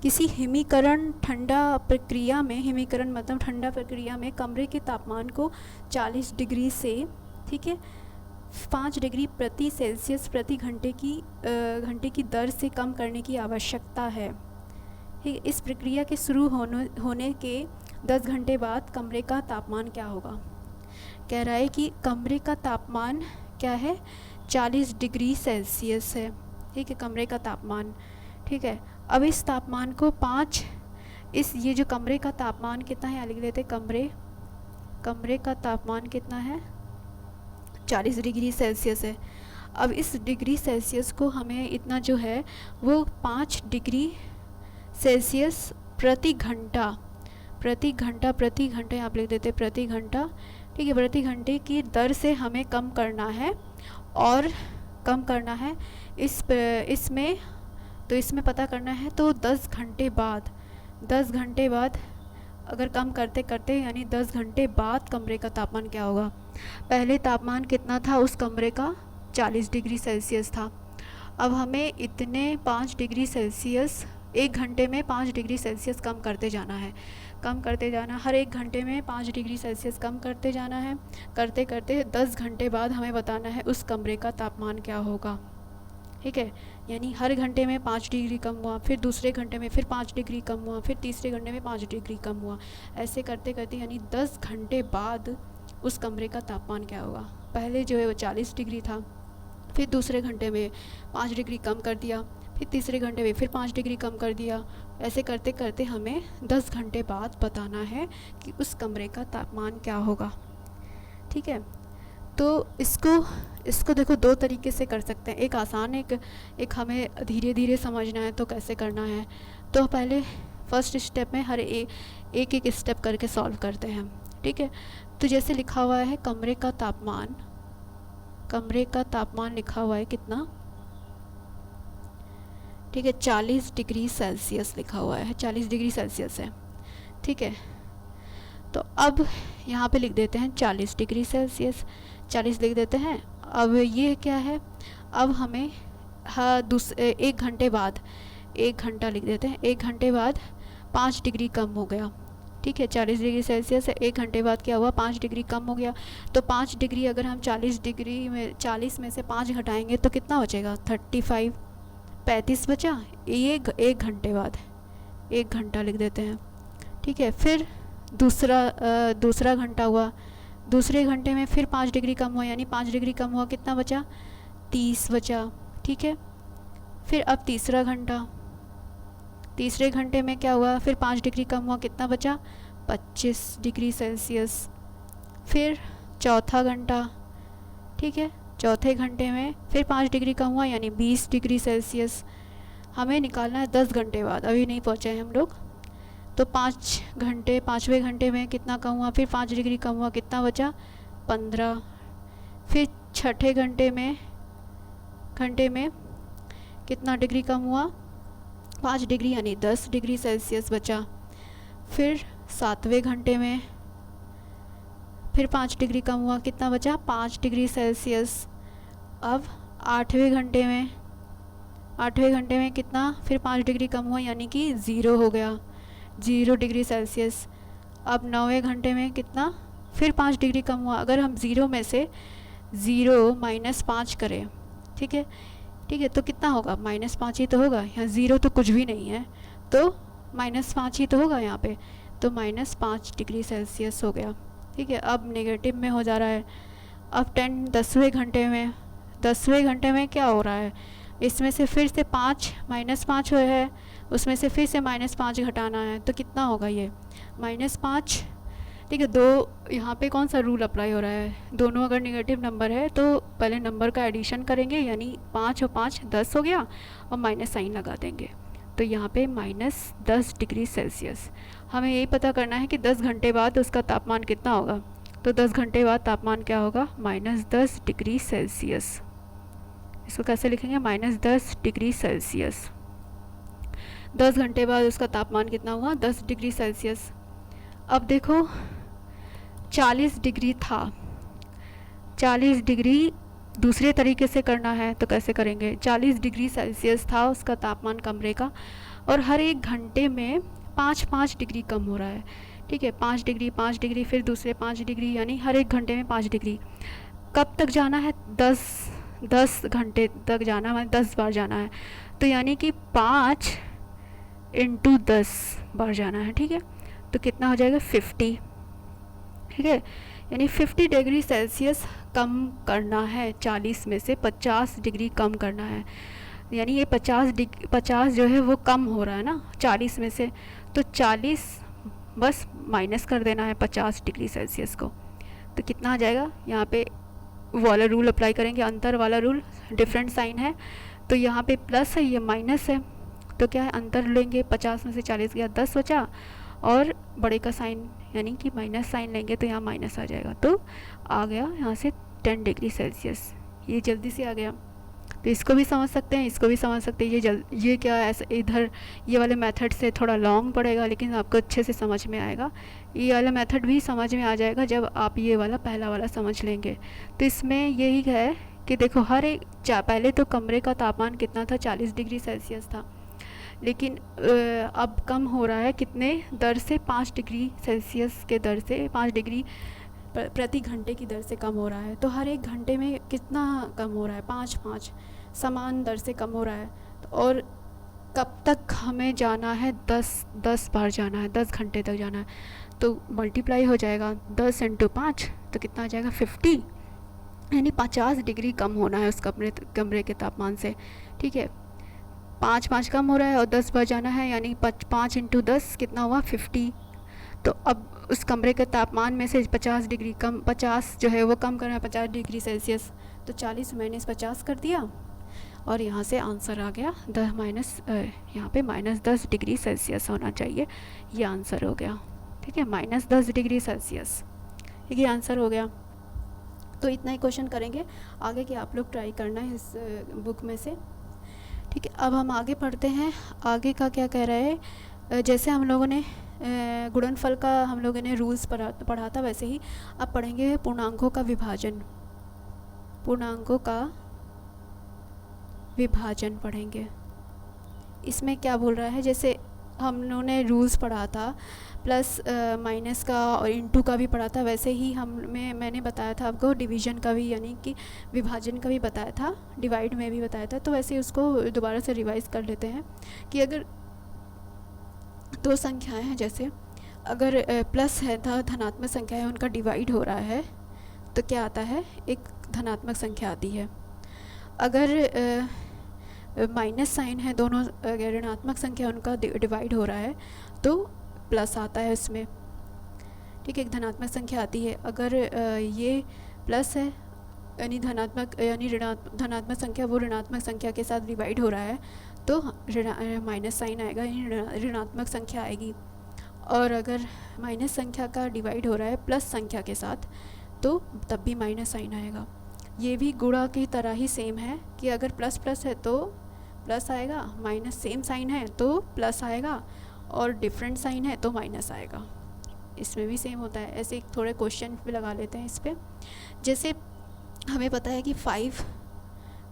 किसी हिमीकरण ठंडा प्रक्रिया में, हिमीकरण मतलब ठंडा प्रक्रिया में कमरे के तापमान को 40 डिग्री से, ठीक है, 5 डिग्री प्रति सेल्सियस प्रति घंटे की दर से कम करने की आवश्यकता है। इस प्रक्रिया के शुरू होने के 10 घंटे बाद कमरे का तापमान क्या होगा। कह रहा है कि कमरे का तापमान क्या है, 40 डिग्री सेल्सियस है। ठीक है, कमरे का तापमान, ठीक है। अब इस तापमान को ये जो कमरे का तापमान कितना है, लिख लेते, कमरे का तापमान कितना है, 40 डिग्री सेल्सियस है। अब इस डिग्री सेल्सियस को हमें इतना जो है वो 5 डिग्री सेल्सियस प्रति घंटा आप लिख देते प्रति घंटा, ठीक है, प्रति घंटे की दर से हमें कम करना है, और कम करना है इसमें पता करना है। तो 10 घंटे बाद अगर कम करते करते यानी 10 घंटे बाद कमरे का तापमान क्या होगा। पहले तापमान कितना था उस कमरे का, 40 डिग्री सेल्सियस था। अब हमें इतने 5 डिग्री सेल्सियस, 1 घंटे में 5 डिग्री सेल्सियस कम करते जाना है, हर 1 घंटे में 5 डिग्री सेल्सियस कम करते जाना है। करते करते 10 घंटे बाद हमें बताना है उस कमरे का तापमान क्या होगा। ठीक है, यानी हर घंटे में 5 डिग्री कम हुआ, फिर दूसरे घंटे में फिर 5 डिग्री कम हुआ, फिर तीसरे घंटे में 5 डिग्री कम हुआ, ऐसे करते करते यानी 10 घंटे बाद उस कमरे का तापमान क्या होगा। पहले जो है वो 40 डिग्री था, फिर दूसरे घंटे में 5 डिग्री कम कर दिया, फिर तीसरे घंटे में फिर 5 डिग्री कम कर दिया। ऐसे करते करते हमें 10 घंटे बाद बताना है कि उस कमरे का तापमान क्या होगा। ठीक है, तो इसको देखो 2 तरीके से कर सकते हैं, एक आसान, एक हमें धीरे धीरे समझना है तो कैसे करना है। तो पहले फर्स्ट स्टेप में हर एक स्टेप करके सॉल्व करते हैं। ठीक है, तो जैसे लिखा हुआ है कमरे का तापमान लिखा हुआ है कितना, ठीक है, 40 डिग्री सेल्सियस लिखा हुआ है, 40 डिग्री सेल्सियस है। ठीक है, तो अब यहाँ पे लिख देते हैं 40 डिग्री सेल्सियस, 40 लिख देते हैं। अब ये क्या है, अब हमें हाँ 1 घंटे बाद, 1 घंटा लिख देते हैं, 1 घंटे बाद 5 डिग्री कम हो गया। ठीक है, 40 डिग्री सेल्सियस है, 1 घंटे बाद क्या हुआ, 5 डिग्री कम हो गया। तो 5 डिग्री अगर हम 40 डिग्री में 40 में से 5 घटाएंगे तो कितना बचेगा, 35, 35 बचा। ये 1 घंटे बाद, 1 घंटा लिख देते हैं। ठीक है, फिर दूसरा घंटा हुआ, दूसरे घंटे में फिर 5 डिग्री कम हुआ, यानी 5 डिग्री कम हुआ, कितना बचा, 30 बचा। ठीक है, फिर अब तीसरा घंटा, तीसरे घंटे में क्या हुआ, फिर 5 डिग्री कम हुआ, कितना बचा, 25 डिग्री सेल्सियस। फिर चौथा घंटा, ठीक है, चौथे घंटे में फिर 5 डिग्री कम हुआ, यानी 20 डिग्री सेल्सियस। हमें निकालना है 10 घंटे बाद, अभी नहीं पहुँचे हैं हम लोग। तो 5 घंटे, 5वें घंटे में कितना कम हुआ, फिर 5 डिग्री कम हुआ, कितना बचा, 15। फिर छठे घंटे में कितना डिग्री कम हुआ, 5 डिग्री, यानी 10 डिग्री सेल्सियस बचा। फिर 7वें घंटे में फिर 5 डिग्री कम हुआ, कितना बचा, 5 डिग्री सेल्सियस। अब 8वें घंटे में कितना, फिर 5 डिग्री कम हुआ, यानी कि 0 हो गया, 0 डिग्री सेल्सियस। अब 9वें घंटे में कितना, फिर 5 डिग्री कम हुआ। अगर हम 0 में से 0 - 5 करें, ठीक है, तो कितना होगा, -5 ही तो होगा, यहाँ 0 तो कुछ भी नहीं है, तो -5 ही तो होगा यहाँ पे, तो -5 डिग्री सेल्सियस हो गया। ठीक है, अब नेगेटिव में हो जा रहा है। अब 10वें घंटे में क्या हो रहा है, इसमें से फिर से -5 हुए है, उसमें से फिर से -5 घटाना है, तो कितना होगा ये, -5। ठीक है, दो यहाँ पे कौन सा रूल अप्लाई हो रहा है, दोनों अगर नेगेटिव नंबर है तो पहले नंबर का एडिशन करेंगे, यानी 5 और 5 10 हो गया, और माइनस साइन लगा देंगे, तो यहाँ पे -10 डिग्री सेल्सियस। हमें यही पता करना है कि 10 घंटे बाद उसका तापमान कितना होगा, तो 10 घंटे बाद तापमान क्या होगा, -10 डिग्री सेल्सियस। इसको कैसे लिखेंगे, -10 डिग्री सेल्सियस। 10 घंटे बाद उसका तापमान कितना हुआ, 10 डिग्री सेल्सियस। अब देखो 40 डिग्री था, 40 डिग्री दूसरे तरीके से करना है तो कैसे करेंगे, 40 डिग्री सेल्सियस था उसका तापमान कमरे का, और हर 1 घंटे में 5-5 डिग्री कम हो रहा है। ठीक है, 5 डिग्री, फिर दूसरे 5 डिग्री, यानी हर 1 घंटे में 5 डिग्री। कब तक जाना है, 10 घंटे तक जाना है, 10 बार जाना है, तो यानी कि 5 × 10 बार जाना है। ठीक है, तो कितना हो जाएगा, 50। ठीक है, यानी 50 डिग्री सेल्सियस कम करना है, 40 में से 50 डिग्री कम करना है, यानी ये 50 जो है वो कम हो रहा है ना 40 में से, तो 40 बस माइनस कर देना है 50 डिग्री सेल्सियस को, तो कितना आ जाएगा, यहाँ पे वाला रूल अप्लाई करेंगे, अंतर वाला रूल, डिफरेंट साइन है, तो यहाँ पे प्लस है, ये माइनस है, तो क्या है, अंतर लेंगे, 50 में से 40 गया, 10 बचा, और बड़े का साइन यानी कि माइनस साइन लेंगे तो यहाँ माइनस आ जाएगा, तो आ गया यहाँ से 10 डिग्री सेल्सियस। ये जल्दी से आ गया, तो इसको भी समझ सकते हैं, इसको भी समझ सकते हैं। ये क्या ऐसा, इधर ये वाले मेथड से थोड़ा लॉन्ग पड़ेगा, लेकिन आपको अच्छे से समझ में आएगा। ये वाला मेथड भी समझ में आ जाएगा जब आप ये वाला पहला वाला समझ लेंगे। तो इसमें यही है कि देखो हर एक पहले तो कमरे का तापमान कितना था, 40 डिग्री सेल्सियस था, लेकिन अब कम हो रहा है, कितने दर से, 5 डिग्री सेल्सियस के दर से, 5 डिग्री प्रति घंटे की दर से कम हो रहा है। तो हर 1 घंटे में कितना कम हो रहा है, 5-5 समान दर से कम हो रहा है। और कब तक हमें जाना है, 10 बार जाना है, 10 घंटे तक जाना है, तो मल्टीप्लाई हो जाएगा 10 × 5, तो कितना आ जाएगा, 50, यानी 50 डिग्री कम होना है उस कमरे के तापमान से। ठीक है, 5 कम हो रहा है और 10 बार जाना है, यानी 5 × 10 कितना हुआ, 50। तो अब उस कमरे के तापमान में से 50 डिग्री कम, 50 जो है वो कम करना है, 50 डिग्री सेल्सियस, तो 40 - 50 कर दिया, और यहाँ से आंसर आ गया यहाँ पे -10 डिग्री सेल्सियस होना चाहिए, ये आंसर हो गया। ठीक है, -10 डिग्री सेल्सियस, ठीक है, आंसर हो गया। तो इतना ही क्वेश्चन करेंगे, आगे के आप लोग ट्राई करना है इस बुक में से। ठीक है, अब हम आगे पढ़ते हैं, आगे का क्या कह रहा है। जैसे हम लोगों ने गुणनफल का हम लोगों ने रूल्स पढ़ा था, वैसे ही अब पढ़ेंगे पूर्णांकों का विभाजन। पूर्णांकों का विभाजन पढ़ेंगे। इसमें क्या बोल रहा है, जैसे हमने रूल्स पढ़ा था, प्लस माइनस का और इनटू का भी पढ़ा था, वैसे ही मैंने बताया था आपको डिवीज़न का भी, यानी कि विभाजन का भी बताया था, डिवाइड में भी बताया था। तो वैसे ही उसको दोबारा से रिवाइज़ कर लेते हैं कि अगर दो संख्याएं हैं, जैसे अगर प्लस है, धनात्मक संख्या है, उनका डिवाइड हो रहा है, तो क्या आता है, एक धनात्मक संख्या आती है। अगर माइनस साइन है, दोनों ऋणात्मक संख्या उनका डिवाइड हो रहा है, तो प्लस आता है उसमें, ठीक है, एक धनात्मक संख्या आती है। अगर ये प्लस है, यानी धनात्मक संख्या वो ऋणात्मक संख्या के साथ डिवाइड हो रहा है, तो माइनस साइन आएगा, यानी ऋणात्मक संख्या आएगी। और अगर माइनस संख्या का डिवाइड हो रहा है प्लस संख्या के साथ, तो तब भी माइनस साइन आएगा। ये भी गुणा की तरह ही सेम है कि अगर प्लस प्लस है तो प्लस आएगा, माइनस सेम साइन है तो प्लस आएगा, और डिफरेंट साइन है तो माइनस आएगा। इसमें भी सेम होता है। ऐसे थोड़े क्वेश्चन भी लगा लेते हैं इस पर। जैसे हमें पता है कि 5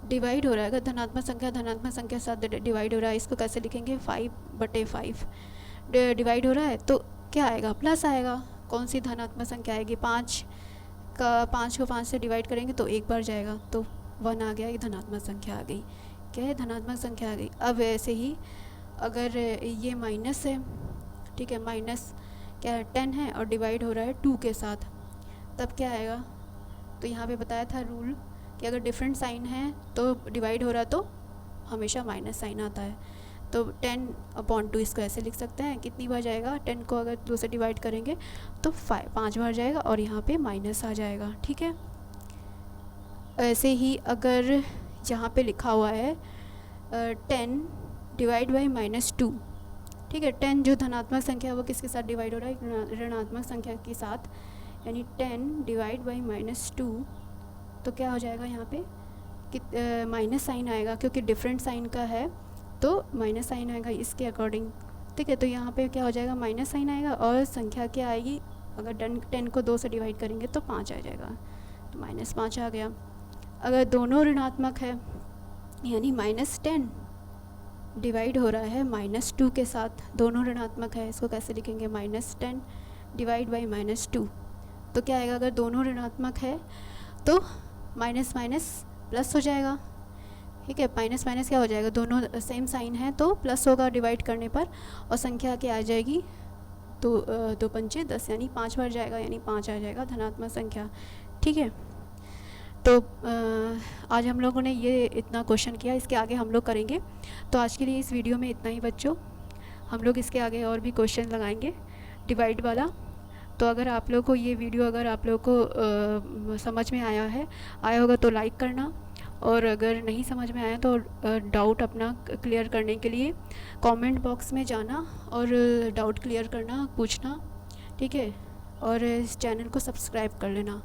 डिवाइड हो रहा है, अगर धनात्मक संख्या के साथ डिवाइड हो रहा है, इसको कैसे लिखेंगे, 5/5 डिवाइड हो रहा है, तो क्या आएगा, प्लस आएगा। कौन सी धनात्मक संख्या आएगी, 5 को 5 से डिवाइड करेंगे तो एक बार जाएगा, तो 1 आ गया, ये धनात्मक संख्या आ गई। क्या है, धनात्मक संख्या आ गई। अब ऐसे ही अगर ये माइनस है, ठीक है, माइनस क्या है, 10 है और डिवाइड हो रहा है 2 के साथ, तब क्या आएगा, तो यहाँ पे बताया था रूल कि अगर डिफरेंट साइन है तो डिवाइड हो रहा तो हमेशा माइनस साइन आता है। तो 10/2 इसको ऐसे लिख सकते हैं, कितनी बार जाएगा, 10 को अगर 2 से डिवाइड करेंगे तो 5 बार जाएगा, और यहाँ पे माइनस आ जाएगा, ठीक है। ऐसे ही अगर यहाँ पे लिखा हुआ है 10 डिवाइड बाई -2, ठीक है, 10 जो धनात्मक संख्या है वो किसके साथ डिवाइड हो रहा है, ऋणात्मक संख्या के साथ, यानी 10 डिवाइड बाई -2, तो क्या हो जाएगा, यहाँ पे कि माइनस साइन आएगा, क्योंकि डिफरेंट साइन का है तो माइनस साइन आएगा इसके अकॉर्डिंग, ठीक है। तो यहाँ पे क्या हो जाएगा, माइनस साइन आएगा, और संख्या क्या आएगी, अगर 10 को 2 से डिवाइड करेंगे तो 5 आ जाएगा, तो -5 आ गया। अगर दोनों ऋणात्मक है, यानी -10 डिवाइड हो रहा है -2 के साथ, दोनों ऋणात्मक है, इसको कैसे लिखेंगे, -10 डिवाइड बाई -2, तो क्या आएगा, अगर दोनों ऋणात्मक है तो माइनस माइनस प्लस हो जाएगा, ठीक है। माइनस माइनस क्या हो जाएगा, दोनों सेम साइन है तो प्लस होगा डिवाइड करने पर, और संख्या क्या आ जाएगी, तो 2 पंचे 10, यानी 5 बार जाएगा, यानी 5 आ जाएगा धनात्मक संख्या, ठीक है। तो आज हम लोगों ने ये इतना क्वेश्चन किया, इसके आगे हम लोग करेंगे। तो आज के लिए इस वीडियो में इतना ही बच्चों, हम लोग इसके आगे और भी क्वेश्चन लगाएंगे डिवाइड वाला। तो अगर आप लोग को ये वीडियो अगर आप लोग को समझ में आया होगा तो लाइक करना, और अगर नहीं समझ में आया तो डाउट अपना क्लियर करने के लिए कमेंट बॉक्स में जाना और डाउट क्लियर करना, पूछना, ठीक है। और इस चैनल को सब्सक्राइब कर लेना।